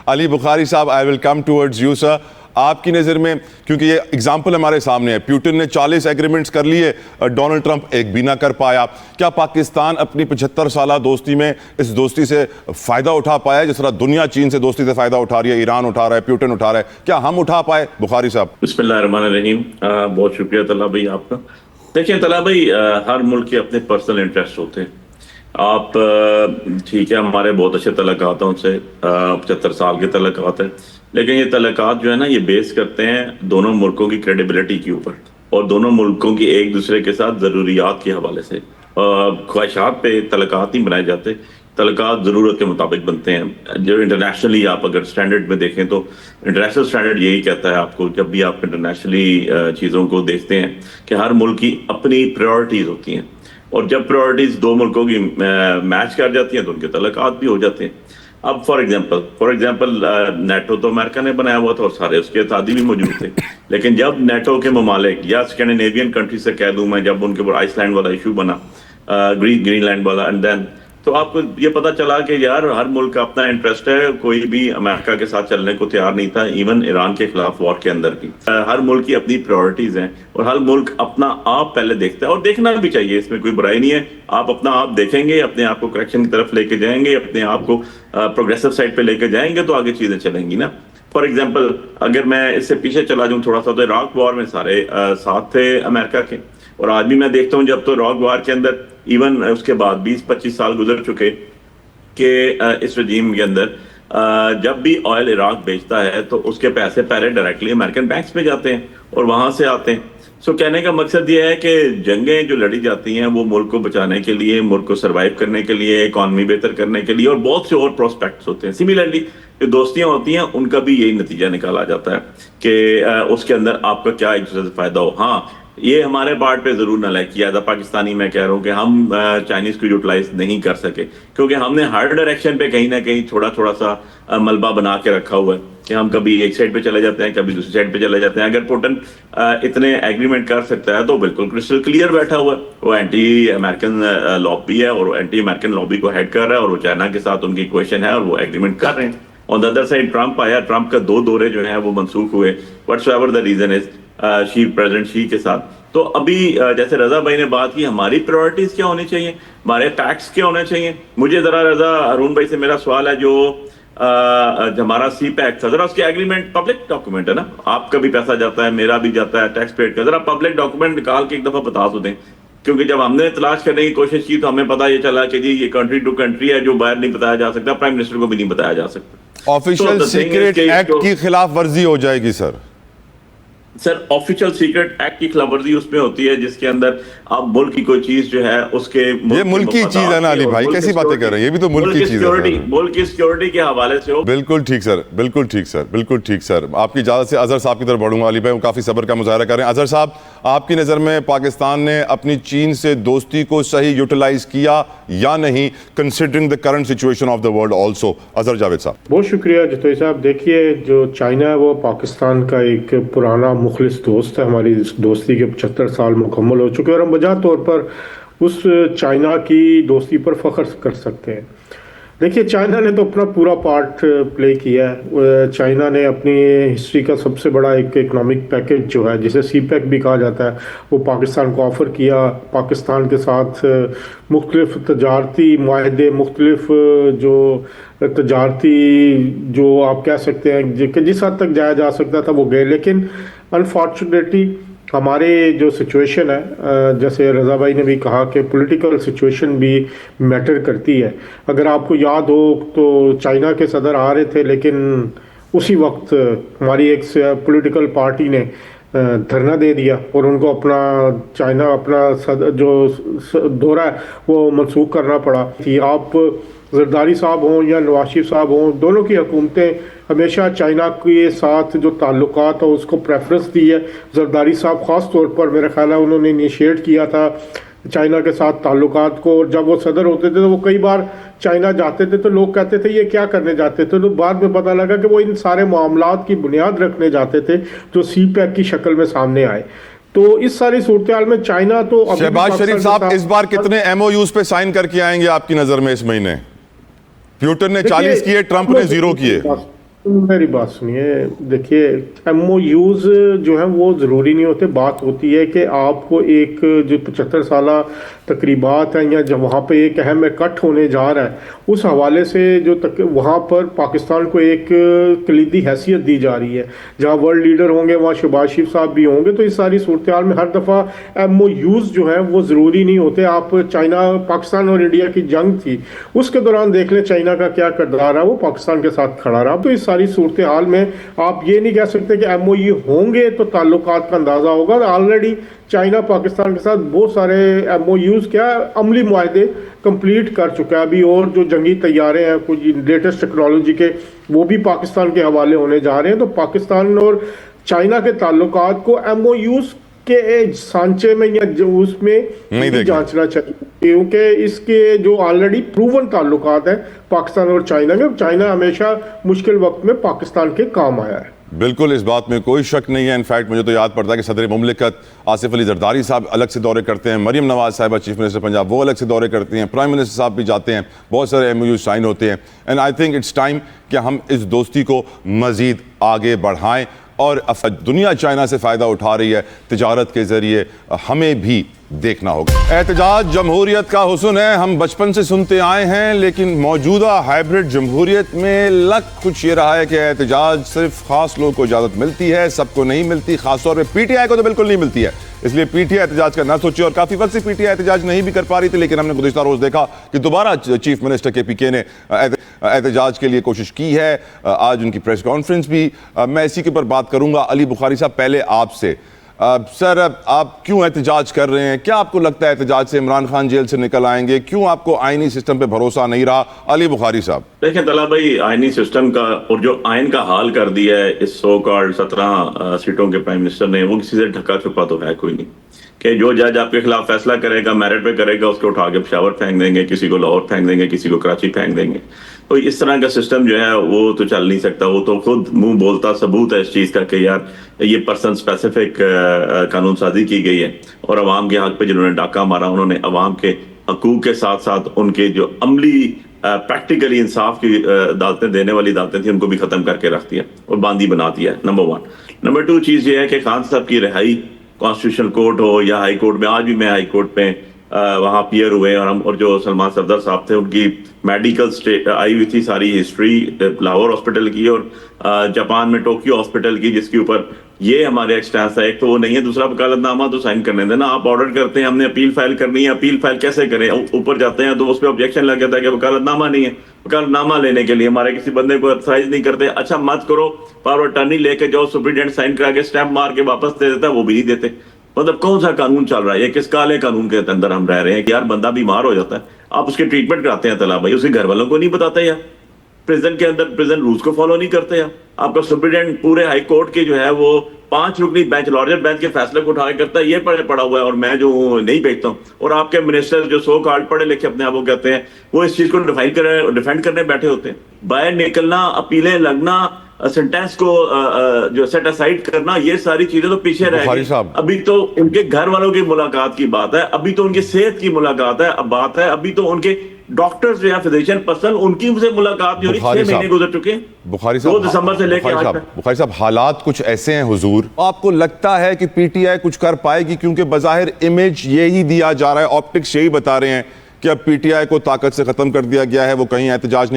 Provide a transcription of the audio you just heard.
अली बुखारी साहब, I will come towards you sir. आपकी नज़र में, क्योंकि ये एग्जाम्पल हमारे सामने है, पुतिन ने 40 एग्रीमेंट्स कर लिए, डोनाल्ड ट्रंप एक भी ना कर पाया। क्या पाकिस्तान अपनी 75 साल दोस्ती में इस दोस्ती से फ़ायदा उठा पाया है? जिस तरह दुनिया चीन से दोस्ती से फ़ायदा उठा रही है, ईरान उठा रहा है, पुतिन उठा रहा है, क्या हम उठा पाए? बुखारी साहब। बिस्मिल्लाहिर्रहमानिर्रहीम, बहुत शुक्रिया तला भाई आपका। देखिए तला भाई, हर मुल्क के अपने पर्सनल इंटरेस्ट होते हैं। आप ठीक है, हमारे बहुत अच्छे तल्लुकात हैं उनसे, 75 साल के तल्लुकात हैं, लेकिन ये तल्लुकात जो है ना, ये बेस करते हैं दोनों मुल्कों की क्रेडिबिलिटी के ऊपर और दोनों मुल्कों की एक दूसरे के साथ ज़रूरियात के हवाले से। ख्वाहिशात पे तल्लुकात नहीं बनाए जाते, तल्लुकात ज़रूरत के मुताबिक बनते हैं। जो इंटरनेशनली आप अगर स्टैंडर्ड में देखें तो इंटरनेशनल स्टैंडर्ड यही कहता है आपको, जब भी आप इंटरनेशनली चीज़ों को देखते हैं कि हर मुल्क की अपनी प्रायोरिटीज़ होती हैं, और जब प्रायोरिटीज़ दो मुल्कों की मैच कर जाती हैं तो उनके तल्लुकात भी हो जाते हैं। अब फॉर एग्जांपल नेटो तो अमेरिका ने बनाया हुआ था और सारे उसके इत्तेहादी भी मौजूद थे, लेकिन जब नेटो के ममालिक या स्कैंडिनेवियन कंट्री से कह दूं मैं, जब उनके ऊपर आइसलैंड वाला इशू बना, ग्रीनलैंड वाला, एंड देन तो आपको ये पता चला कि यार हर मुल्क का अपना इंटरेस्ट है। कोई भी अमेरिका के साथ चलने को तैयार नहीं था, इवन ईरान के खिलाफ वॉर के अंदर भी। हर मुल्क की अपनी प्रायोरिटीज हैं और हर मुल्क अपना आप पहले देखता है, और देखना भी चाहिए, इसमें कोई बुराई नहीं है। आप अपना आप देखेंगे, अपने आप को करेक्शन की तरफ लेके जाएंगे, अपने आप को प्रोग्रेसिव साइड पे लेके जाएंगे तो आगे चीजें चलेंगी ना। फॉर एग्जाम्पल, अगर मैं इससे पीछे चला जाऊं थोड़ा सा, तो इराक वॉर में सारे साथ थे अमेरिका के, और आज भी मैं देखता हूं जब तो इराक वॉर के अंदर इवन उसके बाद 20-25 साल गुजर चुके कि इस रजीम के अंदर जब भी ऑयल इराक बेचता है तो उसके पैसे पहले डायरेक्टली अमेरिकन बैंक्स में जाते हैं और वहां से आते हैं। सो कहने का मकसद ये है कि जंगें जो लड़ी जाती हैं वो मुल्क को बचाने के लिए, मुल्क को सर्वाइव करने के लिए, इकॉनमी बेहतर करने के लिए, और बहुत से और प्रोस्पेक्ट्स होते हैं। सिमिलरली जो दोस्तियां होती हैं उनका भी यही नतीजा निकाला जाता है कि उसके अंदर आपका क्या एक दूसरे से फायदा हो। हाँ, ये हमारे पार्ट पे जरूर ना लाइक किया था पाकिस्तानी, मैं कह रहा हूँ कि हम चाइनीज को यूटिलाइज नहीं कर सके, क्योंकि हमने हर डायरेक्शन पे कहीं ना कहीं थोड़ा थोड़ा सा मलबा बना के रखा हुआ है कि हम कभी एक साइड पे चले जाते हैं, कभी दूसरी साइड पे चले जाते हैं। अगर पुतिन इतने एग्रीमेंट कर सकता है तो बिल्कुल क्रिस्टल क्लियर बैठा हुआ है, वो एंटी अमेरिकन लॉबी है और एंटी अमेरिकन लॉबी को हेड कर रहा है, और वो चाइना के साथ उनकी इक्वेशन है और वो एग्रीमेंट कर रहे हैं। On the other side Trump आया, ट्रंप का 2 दौरे जो है वो मनसूख हुए, whatsoever the reason is, Xi president Xi के साथ। तो अभी जैसे रजा भाई ने बात की, हमारी प्रायोरिटीज क्या होनी चाहिए, हमारे टैक्स क्या होने चाहिए। मुझे जरा रजा अरुण भाई से मेरा सवाल है, जो हमारा सी पैक था, जरा उसके एग्रीमेंट पब्लिक डॉक्यूमेंट है ना, आपका भी पैसा जाता है, मेरा भी जाता है टैक्स पेड का, जरा पब्लिक डॉक्यूमेंट निकाल के एक दफा बता तो दें, क्योंकि जब हमने तलाश करने की कोशिश की तो हमें पता ये चला कि जी ये कंट्री टू कंट्री है, जो बाहर नहीं बताया जा सकता, प्राइम मिनिस्टर को भी नहीं बताया जा सकता। ऑफिशियल सीक्रेट एक्ट की खिलाफ वर्जी हो जाएगी sir. Sir, official secret act की खिलाफवर्जी उसमें होती है जिसके अंदर आप मुल्क की कोई चीज जो है उसके, ये मुल्क की चीज है ना अली भाई, कैसी बातें कर रहे हैं, ये भी तो मुल्क की चीज है, मुल्क की सिक्योरिटी के हवाले से हो। बिल्कुल ठीक सर, बिल्कुल ठीक सर, बिल्कुल ठीक सर। आपकी इजाजत से अजहर साहब की तरफ बढ़ूंगा। अली भाई वो काफी सब्र का मुजाहरा कर रहे हैं। अजहर साहब, आपकी नजर में पाकिस्तान ने अपनी चीन से दोस्ती को सही यूटिलाइज किया या नहीं, considering the current situation of the world also? Azhar Javed साहब। बहुत शुक्रिया जितोई साहब। देखिए, जो चाइना है वो पाकिस्तान का एक पुराना मुखलिस दोस्त है। हमारी इस दोस्ती के 75 साल मुकम्मल हो चुके हैं और हम वजह तौर पर उस चाइना की दोस्ती पर फ़ख्र कर सकते हैं। देखिए, चाइना ने तो अपना पूरा पार्ट प्ले किया है। चाइना ने अपनी हिस्ट्री का सबसे बड़ा एक इकनॉमिक पैकेज जो है, जिसे सी पैक भी कहा जाता है, वो पाकिस्तान को ऑफ़र किया। पाकिस्तान के साथ मुख्तलिफ तजारती माहदे, मुख्तलिफ जो तजारती जो आप कह सकते हैं कि जिस हद तक जाया जा सकता था वो गए, लेकिन अनफॉर्चुनेटली हमारे जो सिचुएशन है, जैसे रज़ा भाई ने भी कहा कि पॉलिटिकल सिचुएशन भी मैटर करती है। अगर आपको याद हो तो चाइना के सदर आ रहे थे, लेकिन उसी वक्त हमारी एक पॉलिटिकल पार्टी ने धरना दे दिया और उनको अपना चाइना अपना जो दौरा है वो मनसूख करना पड़ा। कि आप जरदारी साहब हों या नवाज शरीफ साहब हों, दोनों की हुकूमतें हमेशा चाइना के साथ जो ताल्लुकात है उसको प्रेफरेंस दी है। जरदारी साहब ख़ास तौर पर मेरा ख्याल है उन्होंने इनिशिएट किया था चाइना के साथ ताल्लुकात को, और जब वो सदर होते थे तो वो कई बार चाइना जाते थे तो लोग कहते थे ये क्या करने जाते थे, तो बाद में पता लगा कि वो इन सारे मामलात की बुनियाद रखने जाते थे जो सी पैक की शक्ल में सामने आए। तो इस सारी सूरत हाल में चाइना तो शहबाज शरीफ साहब इस बार कितने MOUs पे साइन करके आएंगे आपकी नजर में इस महीने? पुतिन ने 40 किए, ट्रंप ने 0 किए। मेरी बात सुनिए, देखिए एमओयूज जो है वो ज़रूरी नहीं होते। बात होती है कि आपको एक जो 75 साला तकरीबात हैं या जब वहाँ पे एक अहम इकट्ठ होने जा रहा है, उस हवाले से जो वहाँ पर पाकिस्तान को एक कलीदी हैसियत दी जा रही है। जहाँ वर्ल्ड लीडर होंगे वहाँ शहबाज शरीफ साहब भी होंगे, तो इस सारी सूरत हाल में हर दफ़ा एमओयूज जो है वो ज़रूरी नहीं होते। आप चाइना, पाकिस्तान और इंडिया की जंग थी, उसके दौरान देख लें चाइना का क्या किरदार रहा, वो पाकिस्तान के साथ खड़ा रहा। तो इस सारी सूरत हाल में आप ये नहीं कह सकते कि एमओयू होंगे तो ताल्लुकात का अंदाज़ा होगा। ऑलरेडी चाइना पाकिस्तान के साथ बहुत सारे एमओयूज क्या अमली मुआहदे कंप्लीट कर चुका है अभी, और जो जंगी तैयारे हैं कुछ लेटेस्ट टेक्नोलॉजी के, वो भी पाकिस्तान के हवाले होने जा रहे हैं। तो पाकिस्तान और चाइना के ताल्लुकात को एमओयूज के सांचे में या उसमें नहीं जांचना चाहिए, क्योंकि इसके जो ऑलरेडी प्रूवन ताल्लुकात है पाकिस्तान और चाइना में, चाइना हमेशा मुश्किल वक्त में पाकिस्तान के काम आया है। बिल्कुल, इस बात में कोई शक नहीं है। इनफैक्ट मुझे तो याद पड़ता है कि सदर मुमलिकत आसिफ अली जरदारी साहब अलग से दौरे करते हैं, मरियम नवाज साहिबा चीफ मिनिस्टर पंजाब वो अलग से दौरे करती हैं, प्राइम मिनिस्टर साहब भी जाते हैं, बहुत सारे एमओयू साइन होते हैं। And I think it's time कि हम इस दोस्ती को मज़ीद आगे बढ़ाएं, और दुनिया चाइना से फ़ायदा उठा रही है तिजारत के ज़रिए, हमें भी देखना होगा। एहतजाज जमहूरियत का हुस्न है, हम बचपन से सुनते आए हैं, लेकिन मौजूदा हाइब्रिड जमहूरियत में लग कुछ ये रहा है कि एहतजाज सिर्फ खास लोगों को इजाज़त मिलती है, सबको नहीं मिलती। खासतौर पर पीटीआई को तो बिल्कुल नहीं मिलती है, इसलिए पीटीआई एहतजाज का ना सोचिए। और काफ़ी वक्त से पीटीआई एहतजाज नहीं भी कर पा रही थी, लेकिन हमने गुज़िश्ता रोज़ देखा कि दोबारा चीफ मिनिस्टर केपीके ने एहतजाज के लिए कोशिश की है। आज उनकी प्रेस कॉन्फ्रेंस भी, मैं इसी के ऊपर बात करूंगा। अली बुखारी साहब, पहले आपसे सर, आप क्यों एहतजाज कर रहे हैं? क्या आपको लगता है एहतजाज से इमरान खान जेल से निकल आएंगे? क्यों आपको आईनी सिस्टम पे भरोसा नहीं रहा? अली बुखारी साहब। देखिए तला भाई, आईनी सिस्टम का और जो आइन का हाल कर दिया है इस सो कॉल्ड 17 सीटों के प्राइम मिनिस्टर ने, वो किसी से ढका छुपा तो है कोई नहीं। कि जो जज आपके खिलाफ फैसला करेगा, मेरिट पे करेगा, उसको उठा के पेशावर फेंक देंगे, किसी को लाहौर फेंक देंगे, किसी को कराची फेंक देंगे। तो इस तरह का सिस्टम जो है वो तो चल नहीं सकता। वो तो खुद मुंह बोलता सबूत है इस चीज का कि यार ये पर्सन स्पेसिफिक कानून साजी की गई है, और अवाम के हक पे जिन्होंने डाका मारा, उन्होंने अवाम के हकूक के साथ साथ उनके जो अमली प्रैक्टिकली इंसाफ की अदालतें देने वाली अदालतें थी, उनको भी खत्म करके रख दिया और बांदी बना दिया। नंबर 1। नंबर 2 चीज ये है कि खान साहब की रिहाई कॉन्स्टिट्यूशनल कोर्ट हो या हाई कोर्ट में, आज भी मैं हाई कोर्ट में वहाँ पियर हुए, और हम और जो सलमान सफदर साहब थे उनकी मेडिकल स्टेट आई हुई थी, सारी हिस्ट्री लाहौर हॉस्पिटल की और जापान में टोक्यो हॉस्पिटल की, जिसके ऊपर ये हमारे एक्सटेंस है। एक तो वो नहीं है, दूसरा वकालतनामा तो साइन करने देना। आप ऑर्डर करते हैं हमने अपील फाइल करनी है, अपील फाइल कैसे करें? ऊपर जाते हैं तो उस पर ऑब्जेक्शन लग जाता है कि वकालतनामा नहीं है। वकालतनामा लेने के लिए हमारे किसी बंदे को अथराइज नहीं करते। अच्छा मत करो, पावर अटर्नी लेके जाओ, सुप्रीडेंट साइन करा के स्टैंप मार के वापस दे देता है, वो भी नहीं देते। मतलब कौन सा कानून चल रहा है? ये किस काले कानून के अंदर हम रह रहे हैं कि यार बंदा बीमार हो जाता है, आप उसके ट्रीटमेंट कराते हैं तला भाई, उसके घर वालों को नहीं बताते यार, प्रिजन के अंदर प्रिजन रूल्स को फॉलो नहीं करते यार। आपका सुप्रीडेंट पूरे हाई कोर्ट के जो है वो 5 रुकनी बेंच, लॉर्जर बेंच के फैसले को उठा करता है, ये पड़ा हुआ है और मैं जो नहीं भेजता हूँ। और आपके मिनिस्टर जो सो कॉल्ड पढ़े लिखे अपने आप को कहते हैं, वो इस चीज को डिफेंड करने बैठे होते हैं। बाहर निकलना, अपीलें लगना, सेंटेंस को जो सेट असाइड करना, ये सारी चीजें तो पीछे रह गई। अभी तो उनके घर वालों की मुलाकात की बात है, अभी तो उनकी सेहत की मुलाकात है, अब बात है अभी तो उनके डॉक्टर्स या फिजिशियन पर्सन, उनकी उनसे मुलाकात नहीं हो रही। 6 महीने गुजर चुके हैं बुखारी साहब, 2 दिसंबर से लेकर आज तक। बुखारी साहब, हालात कुछ ऐसे हैं हुजूर, आपको लगता है कि पीटीआई कुछ कर पाएगी? क्योंकि बज़ाहिर इमेज यही दिया जा रहा है, ऑप्टिक्स यही बता रहे हैं कि अब पीटीआई को ताकत से खत्म कर दिया गया है, वो कहीं एहतजाज नहीं